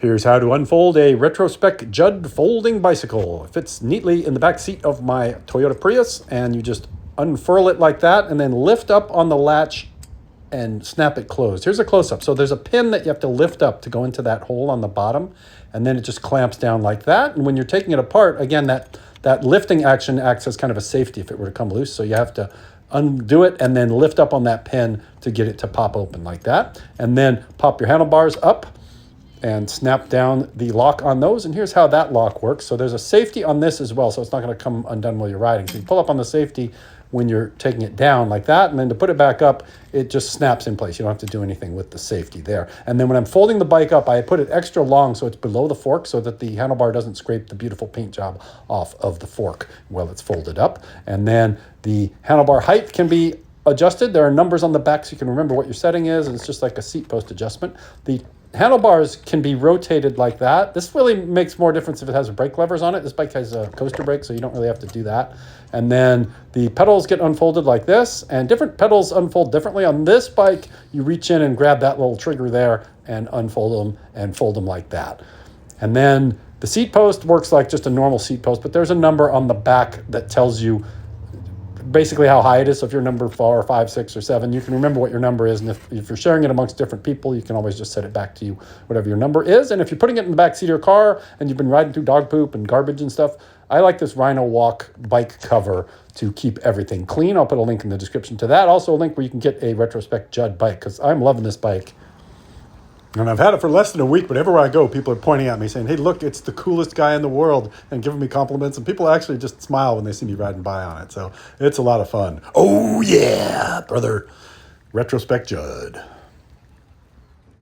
Here's how to unfold a Retrospec Judd folding bicycle. It fits neatly in the back seat of my Toyota Prius, and you just unfurl it like that and then lift up on the latch and snap it closed. Here's a close-up. So there's a pin that you have to lift up to go into that hole on the bottom, and then it just clamps down like that. And when you're taking it apart, again, that lifting action acts as kind of a safety if it were to come loose. So you have to undo it and then lift up on that pin to get it to pop open like that. And then pop your handlebars up and snap down the lock on those. And here's how that lock works. So there's a safety on this as well, so it's not going to come undone while you're riding. So you pull up on the safety when you're taking it down like that, and then to put it back up, it just snaps in place. You don't have to do anything with the safety there. And then when I'm folding the bike up, I put it extra long so it's below the fork so that the handlebar doesn't scrape the beautiful paint job off of the fork while it's folded up. And then the handlebar height can be adjusted. There are numbers on the back so you can remember what your setting is, and it's just like a seat post adjustment. The handlebars can be rotated like that. This really makes more difference if it has brake levers on it. This bike has a coaster brake, so you don't really have to do that. And then the pedals get unfolded like this, and different pedals unfold differently. On this bike, you reach in and grab that little trigger there and unfold them and fold them like that. And then the seat post works like just a normal seat post, but there's a number on the back that tells you basically how high it is. So if you're number 4 or 5, 6, or 7, you can remember what your number is. And if you're sharing it amongst different people, you can always just set it back to you, whatever your number is. And if you're putting it in the back seat of your car and you've been riding through dog poop and garbage and stuff, I like this Rhinowalk bike cover to keep everything clean. I'll put a link in the description to that. Also a link where you can get a Retrospec Judd bike, because I'm loving this bike. And I've had it for less than a week, but everywhere I go, people are pointing at me saying, hey, look, it's the coolest guy in the world, and giving me compliments. And people actually just smile when they see me riding by on it. So it's a lot of fun. Oh, yeah, brother. Retrospec Judd.